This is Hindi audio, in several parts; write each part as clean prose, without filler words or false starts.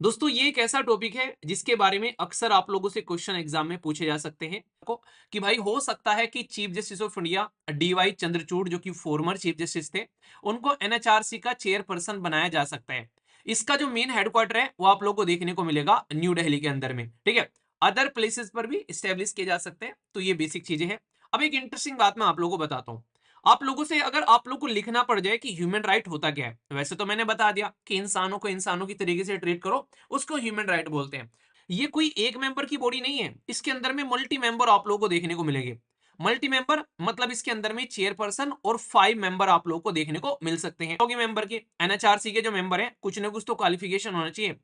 दोस्तों ये एक ऐसा टॉपिक है जिसके बारे में अक्सर आप लोगों से क्वेश्चन एग्जाम में पूछे जा सकते हैं को कि भाई हो सकता है कि chief justice of India DY Chandrachud जो कि फॉर्मर चीफ जस्टिस थे उनको एनएचआरसी का चेयरपर्सन बनाया जा सकता है। इसका जो मेन हेडक्वार्टर है वो आप लोगों को देखने को मिलेगा न्यू दिल्ली के अंदर में, ठीक है। अदर प्लेसेस पर भी स्टेब्लिश किए जा सकते हैं, तो ये बेसिक चीजें हैं। अब एक इंटरेस्टिंग बात मैं आप लोगों को बताता हूँ। आप लोगों से अगर आप लोग को लिखना पड़ जाए कि ह्यूमन राइट होता क्या है, वैसे तो मैंने बता दिया कि इंसानों को इंसानों की तरीके से ट्रीट करो, उसको ह्यूमन राइट बोलते हैं। ये कोई एक मेंबर की बॉडी नहीं है, इसके अंदर में मल्टी मेंबर आप लोगों को देखने को मिलेंगे। मल्टी मेंबर मतलब इसके अंदर में चेयरपर्सन और 5 मेंबर आप लोगों को देखने को मिल सकते हैं। मेंबर की एनएचआरसी के जो मेंबर हैं कुछ ना कुछ तो क्वालिफिकेशन होना चाहिए।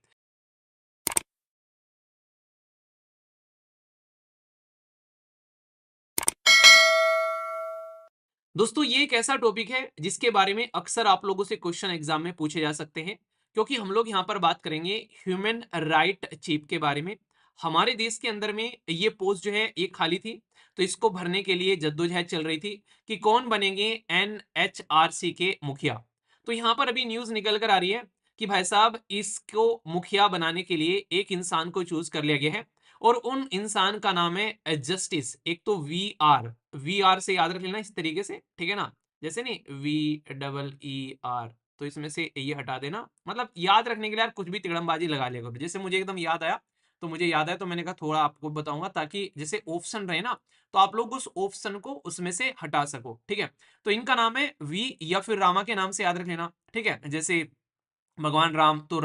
दोस्तों ये एक ऐसा टॉपिक है जिसके बारे में अक्सर आप लोगों से क्वेश्चन एग्जाम में पूछे जा सकते हैं, क्योंकि हम लोग यहाँ पर बात करेंगे ह्यूमन राइट चीफ के बारे में। हमारे देश के अंदर में ये पोस्ट जो है ये खाली थी, तो इसको भरने के लिए जद्दोजहद चल रही थी कि कौन बनेंगे एनएचआरसी के मुखिया। तो यहाँ पर अभी न्यूज निकल कर आ रही है कि भाई साहब इसको मुखिया बनाने के लिए एक इंसान को चूज कर लिया गया है, और उन इंसान का नाम है जस्टिस। एक तो वी आर से याद रख लेना इस तरीके से, ठीक है ना। जैसे नहीं VEER, तो इसमें से ये हटा देना, मतलब याद रखने के लिए यार कुछ भी तिगड़मबाजी लगा लिया करो। जैसे मुझे एकदम याद आया तो मुझे याद आया, तो मैंने कहा थोड़ा आपको बताऊंगा ताकि जैसे ऑप्शन रहे ना, तो आप लोग उस ऑप्शन को उसमें से हटा सको, ठीक है। तो इनका नाम है वी, या फिर रामा के नाम से याद रख लेना, ठीक है। जैसे भगवान राम, तो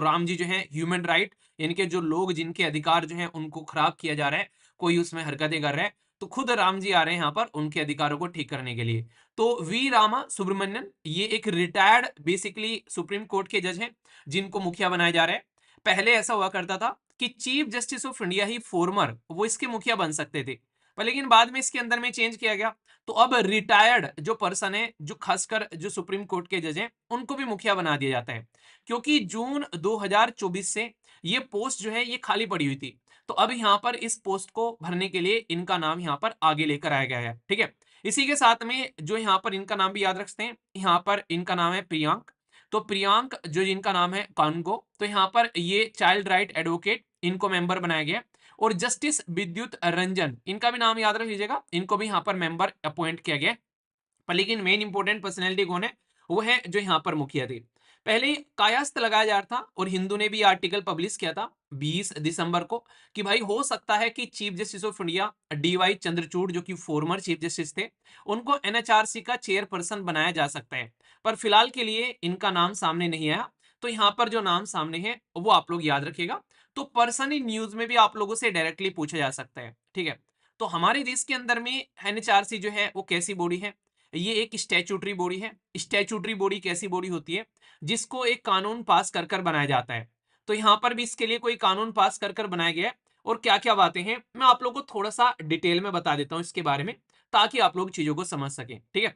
राम जी जो है ह्यूमन राइट, यानी कि जो लोग जिनके अधिकार जो है उनको खराब किया जा रहा है, कोई उसमें हरकतें कर रहा है, तो खुद राम जी आ रहे हैं यहाँ पर उनके अधिकारों को ठीक करने के लिए। तो वी रामा सुब्रमण्यन ये एक रिटायर्ड बेसिकली सुप्रीम कोर्ट के जज हैं जिनको मुखिया बनाया जा रहा है। पहले ऐसा हुआ करता था कि chief justice of India he farmer वो इसके मुखिया बन सकते थे, पर लेकिन बाद में इसके अंदर में चेंज किया गया। तो अब रिटायर्ड जो पर्सन है, जो खासकर जो सुप्रीम कोर्ट के जज हैं, उनको भी मुखिया बना दिया जाता है, क्योंकि जून 2024 से ये पोस्ट जो है ये खाली पड़ी हुई थी। तो अब यहाँ पर इस पोस्ट को भरने के लिए इनका नाम यहाँ पर आगे लेकर आया गया है, ठीक है। इसी के साथ में जो यहाँ पर इनका नाम भी याद रखते हैं, यहाँ पर इनका नाम है प्रियांक। तो प्रियांक जो जिनका नाम है कानगो, तो यहाँ पर ये चाइल्ड राइट एडवोकेट, इनको मेंबर बनाया गया। और जस्टिस विद्युत रंजन, इनका भी नाम याद रख लीजिएगा, इनको भी यहाँ पर मेंबर अपॉइंट किया गया। पर लेकिन मेन इंपॉर्टेंट पर्सनैलिटी कौन है, वो है जो यहाँ पर मुखिया थे। पहले कायस्थ लगाया जा रहा था, और हिंदू ने भी आर्टिकल पब्लिश किया था 20 दिसंबर को कि भाई हो सकता है कि chief justice of India DY Chandrachud जो कि फॉर्मर चीफ जस्टिस थे, उनको एनएचआरसी का चेयरपर्सन बनाया जा सकता है। पर फिलहाल के लिए इनका नाम सामने नहीं आया। तो यहाँ पर जो नाम सामने है वो आप लोग याद रखिएगा। तो पर्सन इन न्यूज में भी आप लोगों से डायरेक्टली पूछा जा सकता है, ठीक है। तो हमारे देश के अंदर में एनएचआरसी जो है वो कैसी बॉडी है, ये एक स्टैट्यूटरी बॉडी है। स्टैट्यूटरी बॉडी कैसी बॉडी होती है, जिसको एक कानून पास कर कर बनाया जाता है। तो यहाँ पर भी इसके लिए कोई कानून पास कर कर बनाया गया है, और क्या क्या बातें हैं मैं आप लोगों को थोड़ा सा डिटेल में बता देता हूँ इसके बारे में, ताकि आप लोग चीजों को समझ सकें, ठीक है।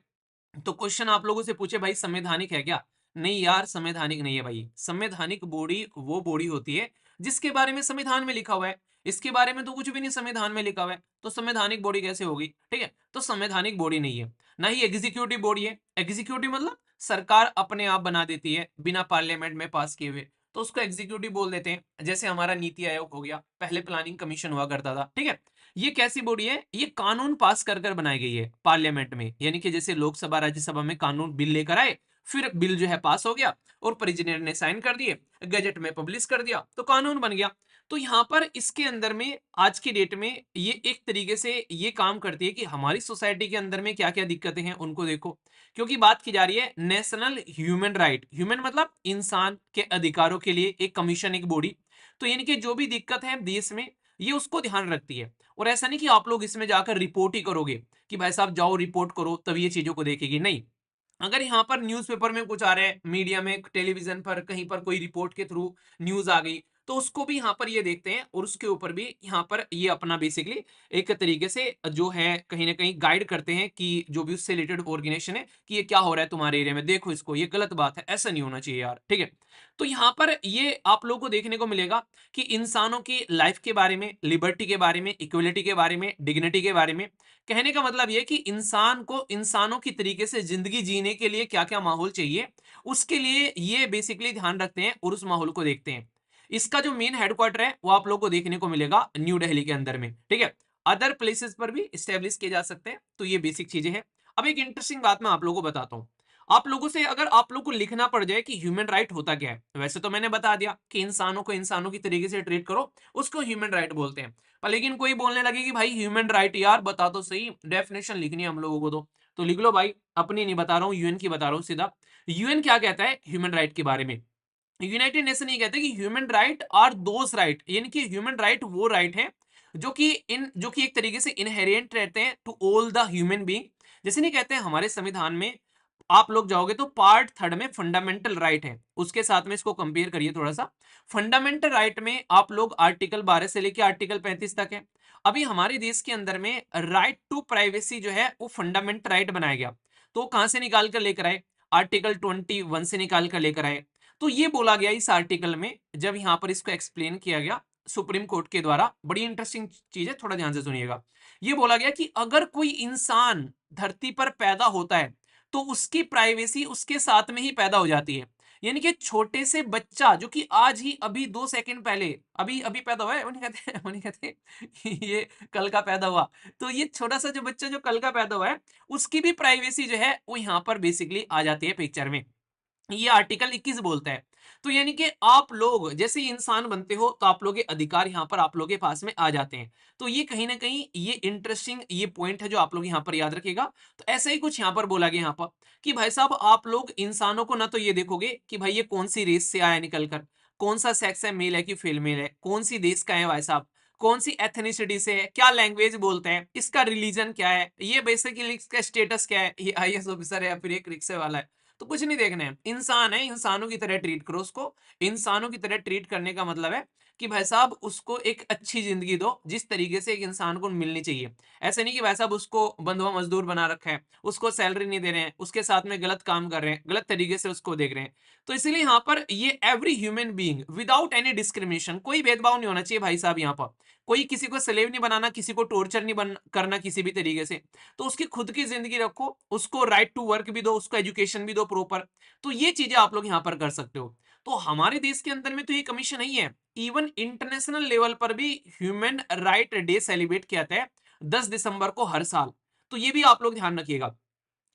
तो क्वेश्चन आप लोगों से पूछे भाई संवैधानिक है क्या? नहीं यार, संवैधानिक नहीं है भाई। संवैधानिक बॉडी वो बॉडी होती है जिसके बारे में संविधान में लिखा हुआ है। इसके बारे में तो कुछ भी नहीं संविधान में लिखा हुआ है, तो संवैधानिक बॉडी कैसे होगी, ठीक है। तो संवैधानिक बॉडी नहीं है। ना ही एग्जीक्यूटिव बॉडी है। एग्जीक्यूटिव मतलब सरकार अपने आप बना देती है बिना पार्लियामेंट में पास किए हुए, तो उसको एग्जीक्यूटिव बोल देते हैं। जैसे हमारा नीति आयोग हो गया, पहले प्लानिंग कमीशन हुआ करता था, ठीक है। ये कैसी बॉडी है, ये कानून पास कर कर बनाई गई है पार्लियामेंट में, यानी कि जैसे लोकसभा राज्यसभा में कानून बिल लेकर आए, फिर बिल जो है पास हो गया, और प्रेसिडेंट ने साइन कर दिए, गजट में पब्लिश कर दिया, तो कानून बन गया। तो यहाँ पर इसके अंदर में आज की डेट में ये एक तरीके से ये काम करती है कि हमारी सोसाइटी के अंदर में क्या क्या दिक्कतें हैं उनको देखो। क्योंकि बात की जा रही है नेशनल ह्यूमन राइट, ह्यूमन मतलब इंसान के अधिकारों के लिए एक कमीशन, एक बॉडी। तो यानी कि जो भी दिक्कत है देश में, ये उसको ध्यान रखती है। और ऐसा नहीं कि आप लोग इसमें जाकर रिपोर्ट ही करोगे कि भाई साहब जाओ रिपोर्ट करो तब ये चीजों को देखेगी, नहीं। अगर यहाँ पर न्यूज़पेपर में कुछ आ रहा है, मीडिया में, टेलीविजन पर कहीं पर कोई रिपोर्ट के थ्रू न्यूज आ गई, तो उसको भी यहाँ पर ये देखते हैं, और उसके ऊपर भी यहाँ पर ये अपना बेसिकली एक तरीके से जो है कहीं ना कहीं गाइड करते हैं कि जो भी उससे रिलेटेड ऑर्गेनाइजेशन है कि ये क्या हो रहा है तुम्हारे एरिया में, देखो इसको, ये गलत बात है, ऐसा नहीं होना चाहिए यार, ठीक है। तो यहाँ पर ये आप लोगों को देखने को मिलेगा कि इंसानों की लाइफ के बारे में, लिबर्टी के बारे में, इक्वलिटी के बारे में, डिग्निटी के बारे में। कहने का मतलब यह कि इंसान को इंसानों की तरीके से जिंदगी जीने के लिए क्या क्या माहौल चाहिए, उसके लिए ये बेसिकली ध्यान रखते हैं और उस माहौल को देखते हैं। इसका जो मेन हेडक्वार्टर है वो आप लोग को देखने को मिलेगा न्यू दिल्ली के अंदर में, ठीक है। अदर प्लेसेस पर भी स्टेब्लिश किए जा सकते हैं, तो ये बेसिक चीजें हैं। अब एक इंटरेस्टिंग बात मैं आप लोगों को बताता हूँ। आप लोगों से अगर आप लोग को लिखना पड़ जाए कि ह्यूमन राइट होता क्या है, वैसे तो मैंने बता दिया कि इंसानों को इंसानों की तरीके से ट्रीट करो, उसको ह्यूमन राइट बोलते हैं। पर लेकिन कोई बोलने लगे कि भाई ह्यूमन राइट यार बता तो सही, डेफिनेशन लिखनी है हम लोगों को, तो लिख लो भाई, अपनी नहीं बता रहा हूँ, यूएन की बता रहा हूँ सीधा। यूएन क्या कहता है ह्यूमन राइट के बारे में? यूनाइटेड नेशन ये कहते हैं कि human right are those right, यानी कि ह्यूमन राइट वो राइट है जो कि एक तरीके से इनहेरेंट रहते हैं to all the human being. जैसे नहीं कहते हैं हमारे संविधान में, आप लोग जाओगे तो पार्ट थर्ड में फंडामेंटल राइट है, उसके साथ में इसको कंपेयर करिए थोड़ा सा। फंडामेंटल राइट में आप लोग आर्टिकल 12 से लेकर आर्टिकल 35 तक है। अभी हमारे देश के अंदर में राइट टू प्राइवेसी जो है वो फंडामेंटल राइट बनाया गया, तो कहां से निकाल कर लेकर आए? आर्टिकल 21 से निकाल कर लेकर आए। तो ये बोला गया इस आर्टिकल में, जब यहां पर इसको एक्सप्लेन किया गया सुप्रीम कोर्ट के द्वारा, बड़ी इंटरेस्टिंग चीज है, थोड़ा ध्यान से सुनिएगा। ये बोला गया कि अगर कोई इंसान धरती पर पैदा होता है तो उसकी प्राइवेसी उसके साथ में ही पैदा हो जाती है। यानी कि छोटे से बच्चा जो कि आज ही अभी 2 सेकंड पहले अभी अभी पैदा हुआ है, उन्हें कहते ये कल का पैदा हुआ, तो ये छोटा सा जो बच्चा जो कल का पैदा हुआ है, उसकी भी प्राइवेसी जो है वो यहाँ पर बेसिकली आ जाती है पिक्चर में। ये आर्टिकल 21 बोलता है। तो यानी कि आप लोग जैसे ही इंसान बनते हो तो आप लोग के अधिकार यहाँ पर आप लोग के पास में आ जाते हैं। तो ये कहीं ना कहीं ये इंटरेस्टिंग ये पॉइंट है जो आप लोग यहाँ पर याद रखेगा। तो ऐसा ही कुछ यहाँ पर बोला गया यहाँ पर कि भाई साहब आप लोग इंसानों को ना तो ये देखोगे कि भाई ये कौन सी रेस से आया निकल कर, कौन सा सेक्स है, मेल है कि फीमेल है, कौन सी देश का है भाई साहब, कौन सी एथनिसिटी से है, क्या लैंग्वेज बोलते हैं, इसका रिलीजन क्या है, ये बेसिकली इसका स्टेटस क्या है, ये आईएएस ऑफिसर है या फिर एक रिक्शे वाला है, तो कुछ नहीं देखना है। इंसान है, इंसानों की तरह ट्रीट करो उसको। इंसानों की तरह ट्रीट करने का मतलब है कि भाई साहब उसको एक अच्छी जिंदगी दो जिस तरीके से एक इंसान को मिलनी चाहिए। ऐसे नहीं कि भाई साहब उसको बंधुआ मजदूर बना रखा है, उसको सैलरी नहीं दे रहे हैं, उसके साथ में गलत काम कर रहे हैं, गलत तरीके से उसको देख रहे हैं। तो इसलिए यहाँ पर ये every human being without any discrimination, कोई भेदभाव नहीं होना चाहिए भाई साहब। यहाँ पर कोई किसी को स्लेव नहीं बनाना, किसी को टॉर्चर नहीं करना किसी भी तरीके से। तो उसकी खुद की जिंदगी रखो, उसको राइट टू वर्क भी दो, उसको एजुकेशन भी दो प्रॉपर। तो ये चीजें आप लोग यहाँ पर कर सकते हो। तो हमारे देश के अंदर में तो ये कमीशन नहीं है, इवन इंटरनेशनल लेवल पर भी ह्यूमन राइट डे सेलिब्रेट किया जाता है 10 दिसंबर को हर साल। तो ये भी आप लोग ध्यान रखिएगा।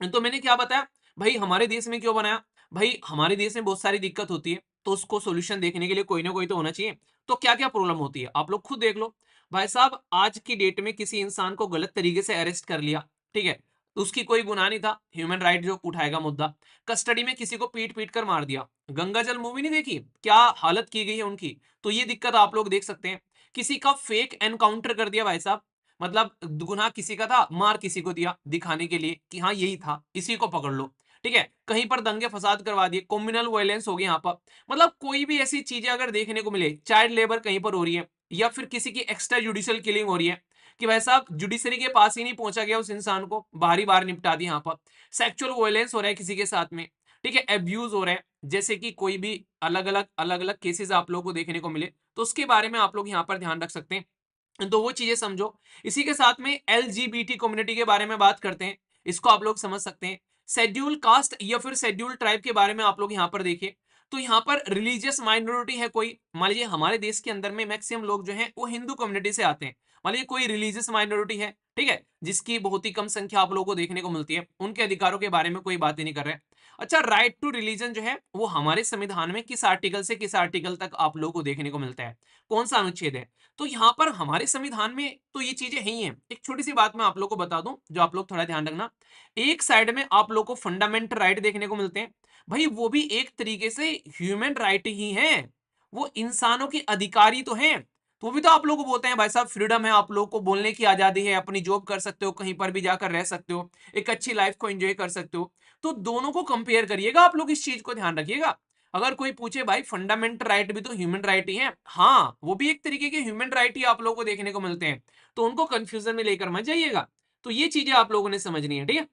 तो मैंने क्या बताया भाई, हमारे देश में क्यों बनाया? भाई हमारे देश में बहुत सारी दिक्कत होती है, तो उसको सोल्यूशन देखने के लिए कोई ना कोई तो होना चाहिए। तो क्या क्या प्रॉब्लम होती है आप लोग खुद देख लो। भाई साहब आज की डेट में किसी इंसान को गलत तरीके से अरेस्ट कर लिया, ठीक है, तो उसकी कोई गुनाह नहीं था, ह्यूमन राइट जो उठाएगा मुद्दा। कस्टडी में किसी को पीट पीट कर मार दिया, गंगा जल मूवी नहीं देखी क्या हालत की गई है उनकी, तो ये दिक्कत आप लोग देख सकते हैं। किसी का फेक एनकाउंटर कर दिया भाई साहब, मतलब गुनाह किसी का था, मार किसी को दिया दिखाने के लिए कि हाँ यही था, इसी को पकड़ लो, ठीक है। कहीं पर दंगे फसाद करवा दिए, कम्युनल वायलेंस हो गया यहाँ पर। मतलब कोई भी ऐसी चीजें अगर देखने को मिले, चाइल्ड लेबर कहीं पर हो रही है, या फिर किसी की एक्स्ट्रा जुडिशियल किलिंग हो रही है कि भाई साहब जुडिशरी के पास ही नहीं पहुंचा गया उस इंसान को, बाहर ही बाहर निपटा दिया यहाँ पर। सेक्सुअल वायलेंस हो रहा है किसी के साथ में, ठीक है, एब्यूज हो रहा है, जैसे कि कोई भी अलग अलग केसेस आप लोगों को देखने को मिले, तो उसके बारे में आप लोग यहाँ पर ध्यान रख सकते हैं। तो वो चीजें समझो। इसी के साथ में एलजीबीटी कम्युनिटी के बारे में बात करते हैं, इसको आप लोग समझ सकते हैं। शेड्यूल कास्ट या फिर शेड्यूल ट्राइब के बारे में आप लोग यहाँ पर देखिए। तो यहाँ पर रिलीजियस माइनॉरिटी है कोई, मान लीजिए हमारे देश के अंदर में मैक्सिमम लोग जो हैं वो हिंदू कम्युनिटी से आते हैं। मान लीजिए कोई रिलीजियस माइनॉरिटी है, ठीक है, जिसकी बहुत ही कम संख्या आप लोगों को देखने को मिलती है, उनके अधिकारों के बारे में कोई बात ही नहीं कर रहे हैं। अच्छा, राइट टू रिलीजन जो है वो हमारे संविधान में किस आर्टिकल से किस आर्टिकल तक आप लोगों को देखने को मिलता है, कौन सा अनुच्छेद है? तो यहाँ पर हमारे संविधान में तो ये चीजें ही हैं। एक छोटी सी बात मैं आप लोग को बता दूं जो आप लोग थोड़ा ध्यान रखना। एक साइड में आप लोग को फंडामेंटल राइट देखने को मिलते हैं, भाई वो भी एक तरीके से ह्यूमन राइट ही है, वो इंसानों के अधिकारी तो हैं। तो वो भी तो आप लोग को बोलते हैं भाई साहब फ्रीडम है, आप लोग को बोलने की आजादी है, अपनी जॉब कर सकते हो, कहीं पर भी जाकर रह सकते हो, एक अच्छी लाइफ को एंजॉय कर सकते हो। तो दोनों को कंपेयर करिएगा आप लोग, इस चीज को ध्यान रखिएगा। अगर कोई पूछे भाई फंडामेंटल राइट भी तो ह्यूमन राइट ही है, हाँ वो भी एक तरीके के ह्यूमन राइट ही आप लोगों को देखने को मिलते हैं, तो उनको कंफ्यूजन में लेकर मत जाइएगा। तो ये चीजें आप लोगों ने समझनी है, ठीक है।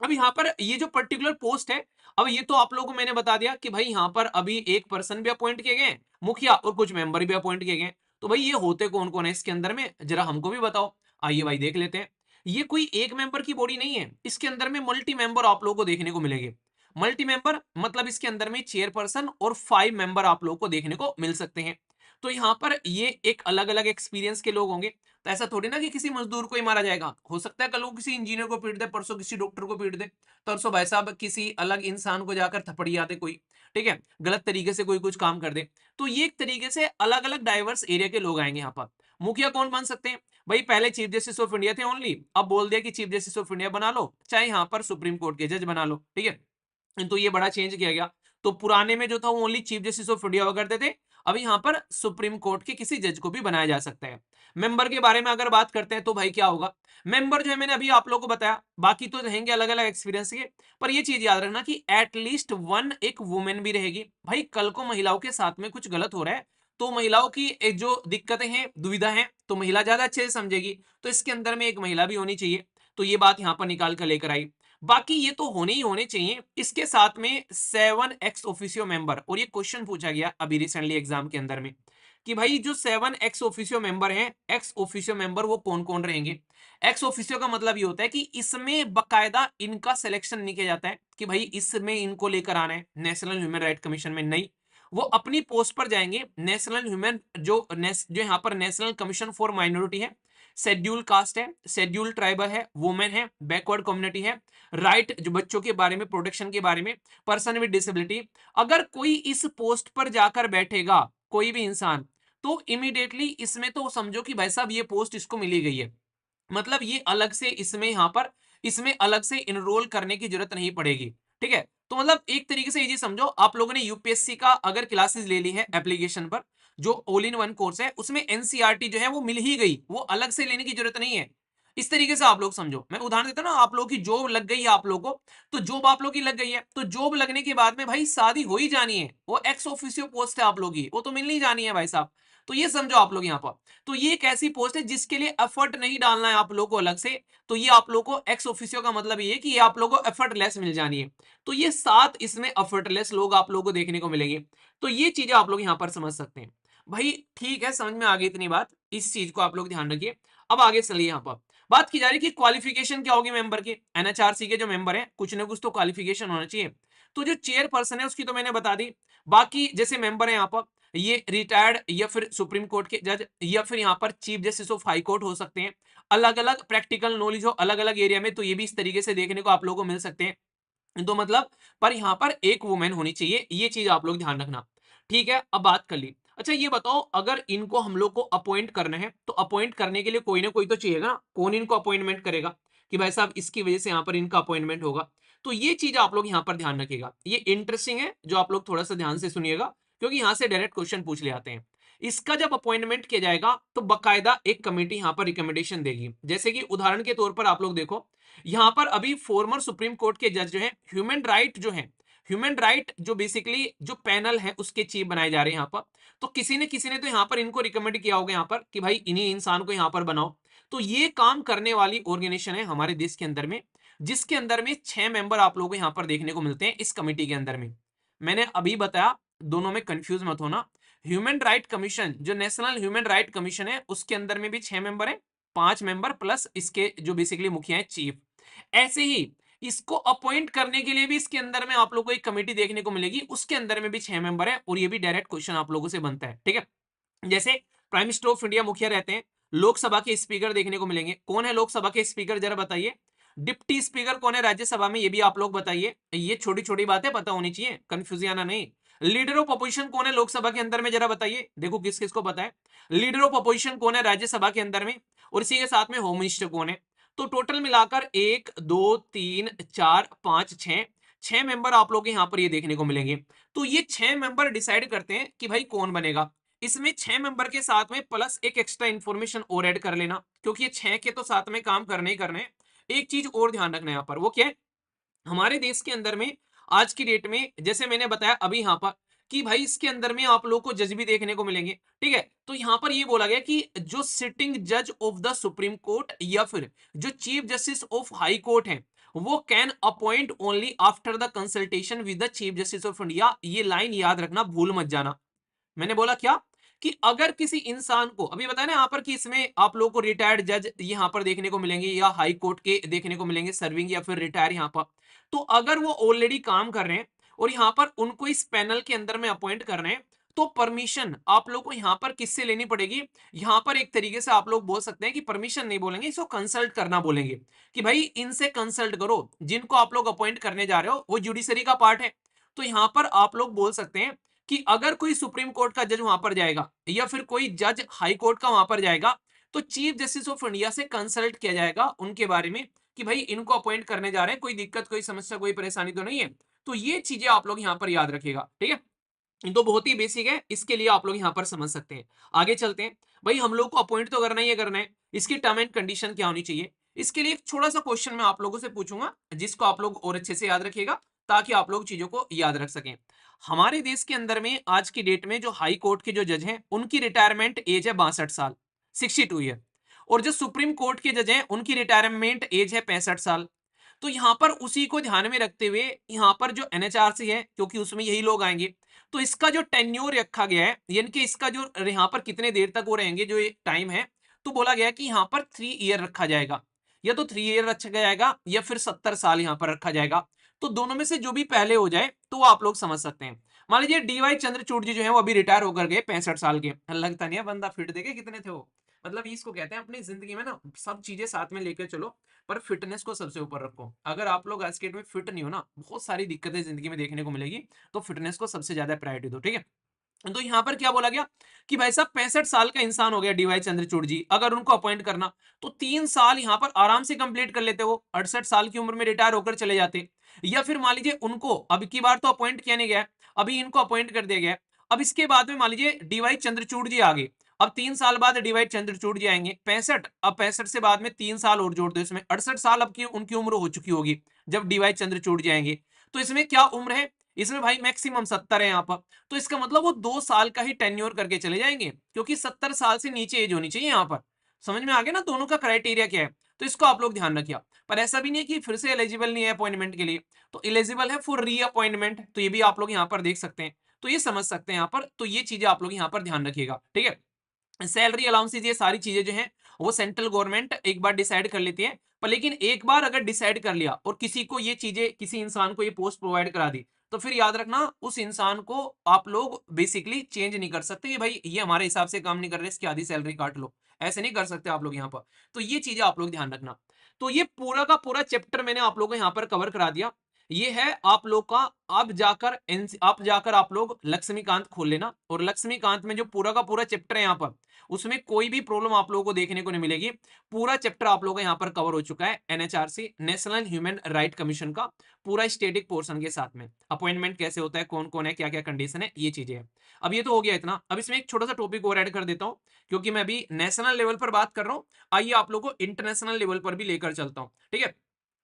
अब यहाँ पर ये जो पर्टिकुलर पोस्ट है, अब ये तो आप लोगों को मैंने बता दिया कि भाई यहाँ पर अभी एक पर्सन भी अपॉइंट किए गए, मुखिया और कुछ मेंबर भी अपॉइंट किए गए। तो भाई ये होते कौन कौन है इसके अंदर में, जरा हमको भी बताओ। आइए भाई देख लेते हैं। ये कोई एक मेंबर की बॉडी नहीं है, इसके अंदर में मल्टी मेंबर आप लोगों को देखने को मिलेंगे। मल्टी मेंबर मतलब इसके अंदर में चेयरपर्सन और 5 मेंबर आप लोगों को देखने को मिल सकते हैं। तो यहाँ पर ये एक अलग अलग एक्सपीरियंस के लोग होंगे। तो ऐसा थोड़ी ना कि किसी मजदूर को ही मारा जाएगा, हो सकता है कल को किसी इंजीनियर को पीट दे, परसों किसी डॉक्टर को पीट दे, परसों भाई साहब किसी अलग इंसान को जाकर थपड़िया दे कोई, ठीक है, गलत तरीके से कोई कुछ काम कर दे। तो ये एक तरीके से अलग अलग डाइवर्स एरिया के लोग आएंगे यहाँ पर। मुखिया कौन बन सकते हैं भाई? पहले चीफ जस्टिस ऑफ इंडिया थे ओनली, अब बोल दिया कि चीफ जस्टिस ऑफ इंडिया बना लो, चाहे यहाँ पर सुप्रीम कोर्ट के जज बना लो, ठीक है। तो ये बड़ा चेंज किया गया। तो पुराने में जो था वो only chief justice of India हुआ करते थे, अब यहाँ पर सुप्रीम कोर्ट के किसी जज को भी बनाया जा सकता है। मेंबर के बारे में अगर बात करते हैं तो भाई क्या होगा, मेंबर जो है मैंने अभी आप लोगों को बताया, बाकी तो रहेंगे अलग अलग एक्सपीरियंस के, पर ये चीज याद रखना कि एटलीस्ट वन एक वुमेन भी रहेगी। भाई कल को महिलाओं के साथ में कुछ गलत हो रहा है तो महिलाओं की जो दिक्कतें हैं, दुविधा है, तो महिला ज्यादा अच्छे से समझेगी, तो इसके अंदर में एक महिला भी होनी चाहिए। तो ये बात यहाँ पर निकाल कर लेकर आई। बाकी ये तो होने ही होने चाहिए। इसके साथ में 7 एक्स ऑफिशियो मेंबर, और ये क्वेश्चन पूछा गया अभी रिसेंटली एग्जाम के अंदर में कि भाई जो 7 एक्स ऑफिशियो मेंबर हैं, एक्स ऑफिशियो मेंबर वो कौन कौन रहेंगे। एक्स ऑफिशियो का मतलब ये होता है कि इसमें बकायदा इनका सिलेक्शन नहीं किया जाता है कि भाई इसमें इनको लेकर आना है नेशनल ह्यूमन राइट कमीशन में, नहीं, वो अपनी पोस्ट पर जाएंगे। नेशनल ह्यूमन जो यहाँ पर नेशनल कमीशन फॉर माइनॉरिटी है, शेड्यूल कास्ट है, शेड्यूल ट्राइबल है, वुमेन है, बैकवर्ड कम्युनिटी है, राइट जो बच्चों के बारे में, प्रोटेक्शन के बारे में, पर्सन विद डिसेबिलिटी, अगर कोई इस पोस्ट पर जाकर बैठेगा कोई भी इंसान, तो इमीडिएटली इसमें तो समझो कि भाई साहब ये पोस्ट इसको मिली गई है, मतलब ये अलग से इसमें यहाँ पर इसमें अलग से इनरोल करने की जरूरत नहीं पड़ेगी, ठीक है। तो मतलब एक तरीके से ये चीज समझो, आप लोगों ने यूपीएससी का अगर क्लासेस ले ली है एप्लीकेशन पर, जो ऑल इन वन कोर्स है, उसमें एनसीईआरटी जो है वो मिल ही गई, वो अलग से लेने की जरूरत नहीं है। इस तरीके से आप लोग समझो, मैं उदाहरण देता हूं ना, आप लोगों की जॉब लग गई है, आप लोगों को तो जॉब आप लोगों की लग गई है, तो जॉब लगने के बाद में भाई शादी हो ही जानी है, वो एक्स ऑफिशियो पोस्ट है आप लोगों की, वो तो मिलनी ही जानी है भाई साहब। तो ये समझो आप लोग यहाँ पर, तो ये एक ऐसी पोस्ट है जिसके लिए एफर्ट नहीं डालना है आप लोगों को अलग से, तो ये आप लोगों को एक्स ऑफिसियो का मतलब ये है कि ये आप लोगों को एफर्टलेस मिल जानी है। तो ये 7 इसमें एफर्टलेस लोग आप लोगों को देखने को मिलेंगे। तो ये चीजें आप लोग यहाँ पर समझ सकते हैं। भाई ठीक है, समझ में आ गई इतनी बात, इस चीज को आप लोग ध्यान रखिए। अब आगे चलिए, यहाँ पर बात की जा रही है कि क्वालिफिकेशन क्या होगी मेंबर की। एनएचआरसी के जो मेंबर हैं कुछ ना कुछ तो क्वालिफिकेशन होना चाहिए। तो जो चेयरपर्सन है उसकी तो मैंने बता दी, बाकी जैसे मेंबर है यहाँ पर, ये रिटायर्ड या फिर सुप्रीम कोर्ट के जज या फिर यहाँ पर chief justice of high court हो सकते हैं। अलग अलग प्रैक्टिकल नॉलेज हो अलग अलग एरिया में, तो ये भी इस तरीके से देखने को आप लोगों को मिल सकते हैं। तो मतलब पर यहाँ पर एक वुमेन होनी चाहिए, ये चीज आप लोग ध्यान रखना, ठीक है। अब बात कर ली, अच्छा ये बताओ, अगर इनको हम लोग को अपॉइंट करना है तो अपॉइंट करने के लिए कोई ना कोई तो चाहिएगा ना, कौन इनको अपॉइंटमेंट करेगा कि भाई साहब इसकी वजह से यहाँ पर इनका अपॉइंटमेंट होगा। तो ये चीज आप लोग यहाँ पर ध्यान रखिएगा, ये इंटरेस्टिंग है, जो आप लोग थोड़ा सा ध्यान से सुनिएगा, क्योंकि यहां से डायरेक्ट क्वेश्चन पूछ ले आते हैं। इसका जब अपॉइंटमेंट किया जाएगा तो बकायदा एक कमेटी यहां पर रिकमेंडेशन देगी। जैसे कि उदाहरण के तौर पर आप लोग देखो, यहां पर अभी फॉर्मर सुप्रीम कोर्ट के जज जो है, ह्यूमन राइट जो बेसिकली जो पैनल है उसके चीफ बनाए जा रहे हैं यहाँ पर। तो किसी ने तो यहाँ पर इनको रिकमेंड किया होगा यहाँ पर कि भाई इन्हीं इंसान को यहाँ पर बनाओ। तो ये काम करने वाली ऑर्गेनाइजेशन है हमारे देश के अंदर में, जिसके अंदर में 6 मेंबर आप लोगों को यहाँ पर देखने को मिलते हैं इस कमेटी के अंदर में। मैंने अभी बताया, दोनों में कंफ्यूज मत होना। ह्यूमन राइट कमीशन जो नेशनल ह्यूमन राइट कमीशन है उसके अंदर में भी 6 मेंबर है, 5 मेंबर प्लस इसके जो बेसिकली मुखिया है चीफ। ऐसे ही इसको अपॉइंट करने के लिए भी इसके अंदर में आप लोग को एक कमेटी देखने को मिलेगी, उसके अंदर में भी 6 मेंबर है, और ये भी डायरेक्ट क्वेश्चन आप लोगों से बनता है, ठीक है। जैसे प्राइम मिनिस्टर ऑफ इंडिया मुखिया रहते हैं, लोकसभा के स्पीकर देखने को मिलेंगे। कौन है लोकसभा के स्पीकर जरा बताइए। डिप्टी स्पीकर कौन है राज्यसभा में, ये भी आप लोग बताइए। ये छोटी छोटी बातें पता होनी चाहिए, कंफ्यूज आना नहीं। लीडर ऑफ अपोजिशन कौन है लोकसभा के अंदर में, जरा बताइए, देखो किस किस को पता है। लीडर ऑफ अपोजिशन कौन है राज्यसभा के अंदर में, और इसी के साथ में होम मिनिस्टर कौन है। तो टोटल मिलाकर 1 2 3 4 5 6 6 मेंबर आप लोग यहाँ पर ये देखने को मिलेंगे। तो ये 6 मेंबर डिसाइड करते हैं कि भाई कौन बनेगा। इसमें 6 मेंबर के साथ में प्लस एक एक्स्ट्रा इंफॉर्मेशन और ऐड कर लेना, क्योंकि ये 6 के तो साथ में काम करने ही करने हैं। एक चीज और ध्यान रखना यहाँ पर, वो क्या है, हमारे देश के अंदर में आज की डेट में जैसे मैंने बताया अभी यहाँ पर कि भाई इसके अंदर में आप लोग को जज भी देखने को मिलेंगे, ठीक है। तो यहाँ पर ये बोला गया कि जो सिटिंग जज ऑफ द सुप्रीम कोर्ट या फिर जो chief justice of high court है, वो can appoint only after the consultation with the chief justice of India. ये लाइन याद रखना, भूल मत जाना। मैंने बोला क्या कि अगर किसी इंसान को, अभी बताया ना यहाँ पर कि इसमें आप लोगों को रिटायर्ड जज यहाँ पर देखने को मिलेंगे या हाई कोर्ट के देखने को मिलेंगे सर्विंग या फिर रिटायर यहाँ पर। तो अगर वो ऑलरेडी काम कर रहे हैं और यहाँ पर उनको इस पैनल के अंदर में अपॉइंट कर रहे हैं, तो परमिशन आप लोग को यहां पर किससे लेनी पड़ेगी? यहां पर एक तरीके से आप लोग बोल सकते हैं कि परमिशन नहीं बोलेंगे, इसको कंसल्ट करना बोलेंगे कि भाई इनसे कंसल्ट करो, जिनको आप लोग अपॉइंट करने जा रहे हो वो जुडिशरी का पार्ट है। तो यहां पर आप लोग बोल सकते हैं कि अगर कोई सुप्रीम कोर्ट का जज वहां पर जाएगा या फिर कोई जज हाई कोर्ट का वहां पर जाएगा, तो चीफ जस्टिस ऑफ इंडिया से कंसल्ट किया जाएगा उनके बारे में कि भाई इनको अपॉइंट करने जा रहे हैं, कोई दिक्कत, कोई समस्या, कोई परेशानी तो नहीं है। तो ये चीजें आप लोग यहाँ पर याद रखिएगा, ठीक है। तो बहुत ही बेसिक है, इसके लिए आप लोग यहाँ पर समझ सकते हैं। आगे चलते हैं। भाई हम लोग को अपॉइंट तो करना ही है, करना है, इसकी टर्म एंड कंडीशन क्या होनी चाहिए? इसके लिए एक छोटा सा क्वेश्चन मैं आप लोगों से पूछूंगा, जिसको आप लोग और अच्छे से याद रखिएगा, ताकि आप लोग चीजों को याद रख सकें। हमारे देश के अंदर में आज की डेट में जो हाई कोर्ट के जो जज हैं उनकी रिटायरमेंट एज है 62 साल, 62 ईयर। और जो सुप्रीम कोर्ट के जज हैं उनकी रिटायरमेंट एज है 65 साल। तो यहां पर उसी को ध्यान में रखते हुए यहां पर जो एनएचआरसी है, क्योंकि उसमें यही लोग आएंगे, तो इसका जो टेन्योर रखा गया है, यानी कि इसका जो यहाँ पर कितने देर तक वो रहेंगे, जो ये टाइम है, तो बोला गया कि यहाँ पर 3 ईयर रखा जाएगा। या तो 3 ईयर रखा जाएगा या फिर 70 साल यहाँ पर रखा जाएगा। तो दोनों में से जो भी पहले हो जाए तो वो आप लोग समझ सकते हैं। मान लीजिए डीवाई चंद्रचूड़ जी जो है वो अभी रिटायर होकर गए 65 साल के। लगता नहीं है बंदा फिट, देखे कितने थे वो। मतलब इसको कहते हैं अपनी जिंदगी में ना सब चीजें साथ में लेकर चलो, पर फिटनेस को सबसे ऊपर रखो। अगर आप लोग आज के डेट में फिट नहीं हो ना, बहुत सारी दिक्कतें जिंदगी में देखने को मिलेगी। तो फिटनेस को सबसे ज्यादा प्रायोरिटी दो, ठीक है। तो यहां पर क्या बोला गया कि भाई साहब 65 साल का इंसान हो गया डीवाई चंद्रचूड़ जी, अगर उनको अपॉइंट करना तो 3 साल यहां पर आराम से कंप्लीट कर लेते, वो 68 साल की उम्र में रिटायर होकर चले जाते। या फिर मान लीजिए उनको अब की बार तो अपॉइंट किया नहीं गया, अभी इनको अपॉइंट कर दिया गया। अब इसके बाद में मान लीजिए डीवाई चंद्रचूड़ जी आ गए, अब 3 साल बाद डीवाई चंद्रचूड़ जी आएंगे 65, अब 65 से बाद में 3 साल और जोड़ दो, इसमें 68 साल अब की उनकी उम्र हो चुकी होगी जब डीवाई चंद्रचूड़ जी आएंगे। तो इसमें क्या उम्र है? इसमें भाई मैक्सिमम 70 है यहाँ पर। तो इसका मतलब वो 2 साल का ही टेन्योर करके चले जाएंगे, क्योंकि 70 साल से नीचे एज होनी चाहिए यहाँ पर। समझ में आ गया ना दोनों का क्राइटेरिया क्या है? तो इसको आप लोग ध्यान रखिए। पर ऐसा भी नहीं है कि फिर से एलिजिबल नहीं है अपॉइंटमेंट के लिए, तो एलिजिबल है फॉर रीअपॉइंटमेंट, तो ये भी आप लोग यहाँ पर देख सकते हैं। तो ये समझ सकते हैं यहाँ पर, तो ये चीजें आप लोग यहाँ पर ध्यान रखिएगा, ठीक है। सैलरी अलाउंसेज ये सारी चीजें जो हैं वो सेंट्रल गवर्नमेंट एक बार डिसाइड कर लेती है। पर लेकिन एक बार अगर डिसाइड कर लिया और किसी को ये चीजें, किसी इंसान को ये पोस्ट प्रोवाइड करा दी, तो फिर याद रखना उस इंसान को आप लोग बेसिकली चेंज नहीं कर सकते कि भाई ये हमारे हिसाब से काम नहीं कर रहे, इसकी आधी सैलरी काट लो। ऐसे नहीं कर सकते आप लोग यहाँ पर। तो ये चीजें आप लोग ध्यान रखना। तो ये पूरा का पूरा चैप्टर मैंने आप लोगों को यहाँ पर कवर करा दिया। ये है आप लोग का। आप जाकर आप लोग लक्ष्मीकांत खोल लेना, और लक्ष्मीकांत में जो पूरा का पूरा चैप्टर है यहाँ पर, उसमें कोई भी प्रॉब्लम आप लोगों को देखने को नहीं मिलेगी। पूरा चैप्टर आप लोगों का यहाँ पर कवर हो चुका है, NHRC national human right commission का पूरा स्टेटिक पोर्शन के साथ में। अपॉइंटमेंट कैसे होता है, कौन कौन है, क्या क्या कंडीशन है, ये चीजें हैं। अब ये तो हो गया इतना। अब इसमें एक छोटा सा टॉपिक और ऐड कर देता हूँ, क्योंकि मैं अभी नेशनल लेवल पर बात कर रहा हूँ। आइए आप लोगों को इंटरनेशनल लेवल पर भी लेकर चलता हूँ, ठीक है।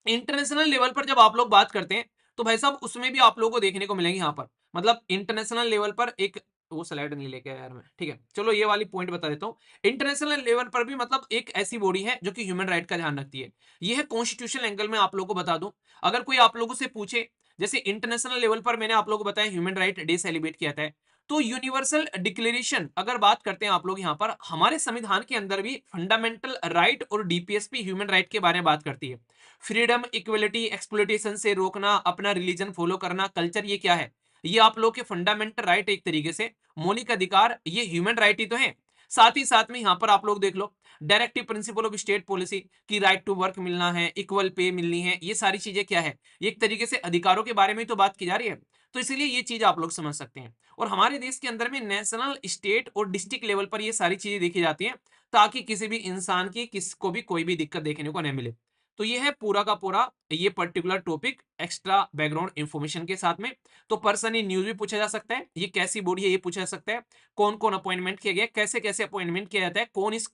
इंटरनेशनल लेवल पर जब आप लोग बात करते हैं, तो भाई साहब उसमें भी आप लोगों को देखने को मिलेंगे यहाँ पर, मतलब इंटरनेशनल लेवल पर एक, वो स्लाइड नहीं लेके आया यार मैं, ठीक है चलो ये वाली पॉइंट बता देता हूँ। इंटरनेशनल लेवल पर भी मतलब एक ऐसी बॉडी है जो कि ह्यूमन राइट का ध्यान रखती है। ये है कॉन्स्टिट्यूशनल एंगल में आप लोगों को बता दूं। अगर कोई आप लोगों से पूछे, जैसे इंटरनेशनल लेवल पर मैंने आप लोगों को बताया ह्यूमन राइट डे सेलिब्रेट किया था, तो यूनिवर्सल डिक्लेरेशन अगर बात करते हैं आप लोग यहाँ पर, हमारे संविधान के अंदर भी फंडामेंटल राइट और डीपीएसपी ह्यूमन राइट के बारे में बात करती है। फ्रीडम, इक्वलिटी, एक्सप्लॉयटेशन से रोकना, अपना रिलीजन फॉलो करना, कल्चर, ये क्या है? ये आप लोग के फंडामेंटल राइट, एक तरीके से मौलिक अधिकार, ये ह्यूमन राइट ही तो है। साथ ही साथ में यहाँ पर आप लोग देख लो directive principle of state policy की राइट टू वर्क मिलना है, इक्वल पे मिलनी है, ये सारी चीजें क्या है? ये एक तरीके से अधिकारों के बारे में तो बात की जा रही है। तो इसीलिए ये चीज आप लोग समझ सकते हैं। और हमारे देश के अंदर में नेशनल, स्टेट और डिस्ट्रिक्ट लेवल पर ये सारी चीजें देखी जाती हैं, ताकि किसी भी इंसान की, किसी को भी कोई भी दिक्कत देखने को नहीं मिले। तो ये है पूरा का पूरा ये particular topic extra background information के साथ में। तो पर्सन इन न्यूज भी पूछा जा सकता है, ये कैसी बॉडी है ये पूछा जा सकता है, कौन कौन अपॉइंटमेंट किया गया, कैसे कैसे अपॉइंटमेंट किया जाता है, कौन इस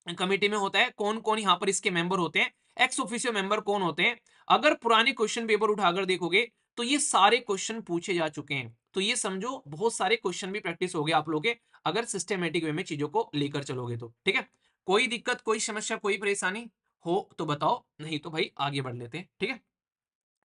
कमिटी में होता है, कौन कौन यहाँ पर इसके मेंबर होते हैं, एक्स ऑफिशियो मेंबर कौन होते हैं। अगर पुराने क्वेश्चन पेपर उठाकर देखोगे तो ये सारे क्वेश्चन पूछे जा चुके हैं। तो ये समझो बहुत सारे क्वेश्चन भी प्रैक्टिस हो गए आप लोग के, अगर सिस्टमेटिक वे में चीजों को लेकर चलोगे तो, ठीक है। कोई दिक्कत, कोई समस्या, कोई परेशानी हो तो बताओ, नहीं तो भाई आगे बढ़ लेते हैं, ठीक है।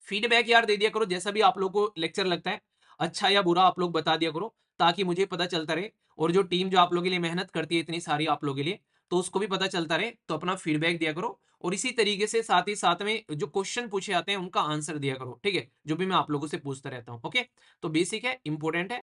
फीडबैक यार दे दिया करो, जैसा भी आप लोग को लेक्चर लगता है, अच्छा या बुरा आप लोग बता दिया करो, ताकि मुझे पता चलता रहे। और जो टीम जो आप लोगों के लिए मेहनत करती है इतनी सारी आप लोगों के लिए, तो उसको भी पता चलता रहे। तो अपना फीडबैक दिया करो, और इसी तरीके से साथ ही साथ में जो क्वेश्चन पूछे जाते हैं उनका आंसर दिया करो, ठीक है, जो भी मैं आप लोगों से पूछता रहता हूँ। ओके, तो बेसिक है, इंपॉर्टेंट है।